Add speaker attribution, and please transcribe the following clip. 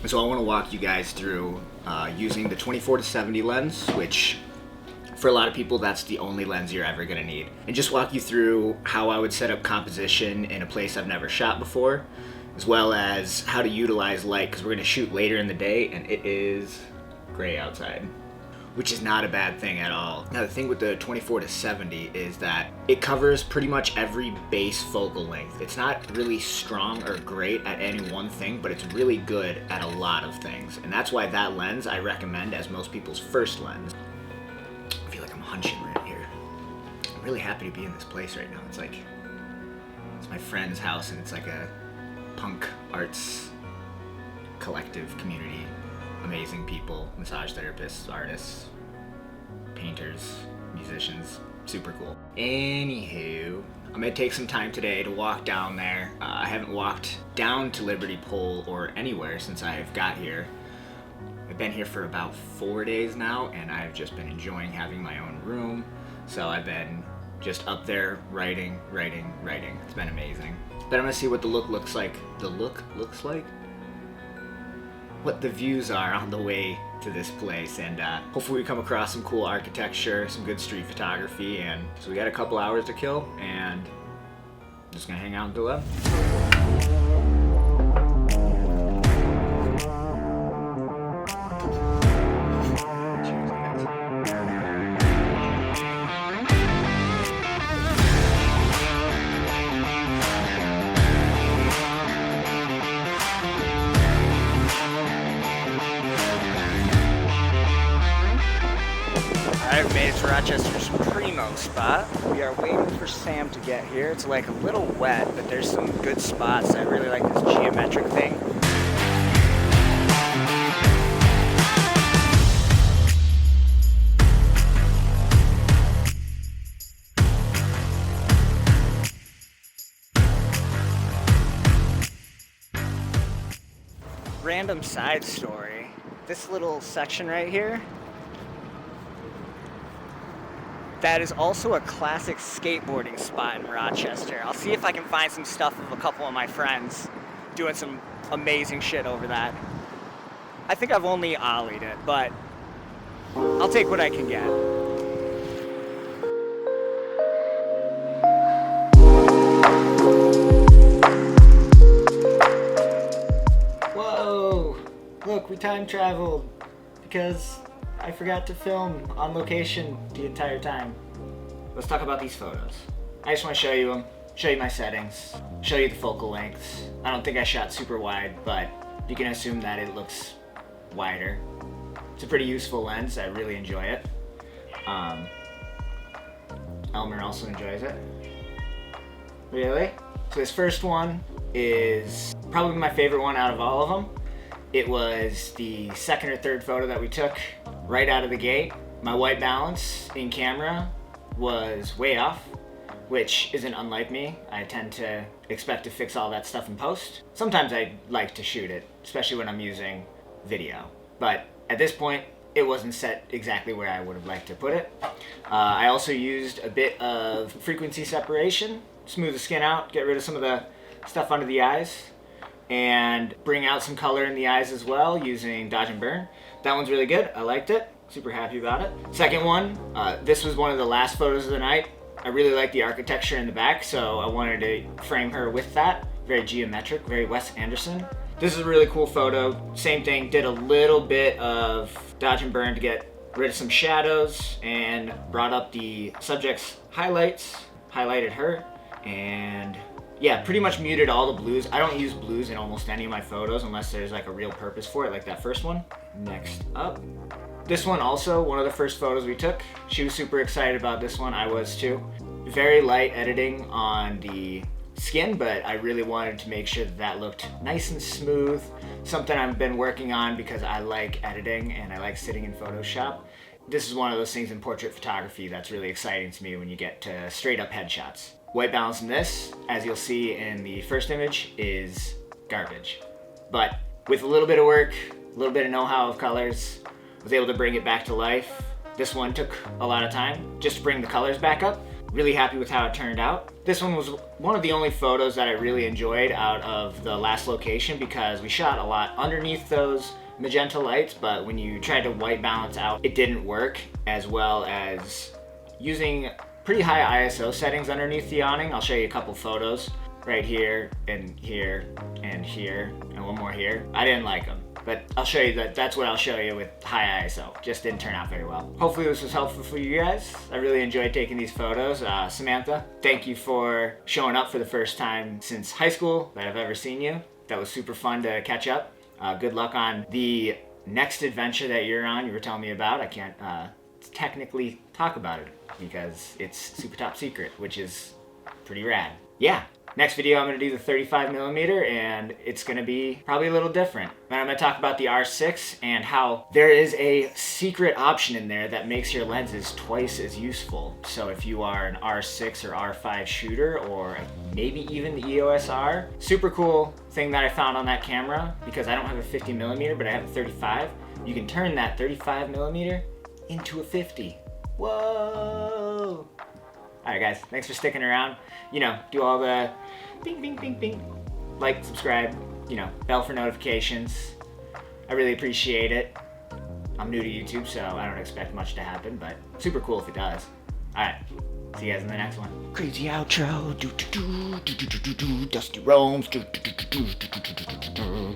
Speaker 1: So I want to walk you guys through using the 24-70 lens, which for a lot of people that's the only lens you're ever going to need. And just walk you through how I would set up composition in a place I've never shot before, as well as how to utilize light, because we're going to shoot later in the day and it is gray outside, which is not a bad thing at all. Now the thing with the 24-70 is that it covers pretty much every base focal length. It's not really strong or great at any one thing, but it's really good at a lot of things. And that's why that lens I recommend as most people's first lens. I feel like I'm hunching right here. I'm really happy to be in this place right now. It's my friend's house and it's like a punk arts collective community. Amazing people, massage therapists, artists, painters, musicians, super cool. Anywho, I'm gonna take some time today to walk down there. I haven't walked down to Liberty Pole or anywhere since I've got here. I've been here for about 4 days now and I've just been enjoying having my own room. So I've been just up there writing. It's been amazing. But I'm gonna see what the look looks like. What the views are on the way to this place, and hopefully we come across some cool architecture, some good street photography, and so we got a couple hours to kill and just gonna hang out until then. Alright, made it to Rochester's primo spot. We are waiting for Sam to get here. It's like a little wet, but there's some good spots. I really like this geometric thing. Random side story. This little section right here, that is also a classic skateboarding spot in Rochester. I'll see if I can find some stuff of a couple of my friends doing some amazing shit over that. I think I've only ollied it, but I'll take what I can get. Whoa! Look, we time traveled because I forgot to film on location the entire time. Let's talk about these photos. I just want to show you them, show you my settings, show you the focal lengths. I don't think I shot super wide, but you can assume that it looks wider. It's a pretty useful lens. I really enjoy it. Elmer also enjoys it. Really? So this first one is probably my favorite one out of all of them. It was the second or third photo that we took right out of the gate. My white balance in camera was way off, which isn't unlike me. I tend to expect to fix all that stuff in post. Sometimes I like to shoot it, especially when I'm using video. But at this point, it wasn't set exactly where I would have liked to put it. I also used a bit of frequency separation, smooth the skin out, get rid of some of the stuff under the eyes, and bring out some color in the eyes as well using Dodge and Burn. That one's really good. I liked it. Super happy about it. Second one, this was one of the last photos of the night. I really like the architecture in the back, so I wanted to frame her with that. Very geometric, very Wes Anderson. This is a really cool photo. Same thing, did a little bit of Dodge and Burn to get rid of some shadows and brought up the subject's highlights, highlighted her, and yeah, pretty much muted all the blues. I don't use blues in almost any of my photos unless there's like a real purpose for it, like that first one. Next up, this one also, one of the first photos we took. She was super excited about this one, I was too. Very light editing on the skin, but I really wanted to make sure that that looked nice and smooth. Something I've been working on because I like editing and I like sitting in Photoshop. This is one of those things in portrait photography that's really exciting to me when you get to straight up headshots. White balance in this, as you'll see in the first image, is garbage. But with a little bit of work, a little bit of know-how of colors, I was able to bring it back to life. This one took a lot of time just to bring the colors back up. Really happy with how it turned out. This one was one of the only photos that I really enjoyed out of the last location because we shot a lot underneath those magenta lights, but when you tried to white balance out, it didn't work, as well as using pretty high ISO settings underneath the awning. I'll show you a couple photos right here and here and here and one more here. I didn't like them, but I'll show you that's what I'll show you with high ISO. Just didn't turn out very well. Hopefully this was helpful for you guys. I really enjoyed taking these photos. Samantha, thank you for showing up for the first time since high school that I've ever seen you. That was super fun to catch up. Good luck on the next adventure that you're on. You were telling me about. I can't technically talk about it because it's super top secret, which is pretty rad. Yeah. Next video, I'm gonna do the 35mm, and it's gonna be probably a little different. And I'm gonna talk about the R6 and how there is a secret option in there that makes your lenses twice as useful. So if you are an R6 or R5 shooter, or maybe even the EOS R, super cool thing that I found on that camera, because I don't have a 50mm, but I have a 35. You can turn that 35mm into a 50. Whoa! Alright guys, thanks for sticking around. You know, do all the bing, bing, bing, bing. Like, subscribe, you know, bell for notifications. I really appreciate it. I'm new to YouTube, so I don't expect much to happen, but super cool if it does. Alright, see you guys in the next one. Crazy outro, do do do do do do do, Dusty Roams, do do do do do do do do do do.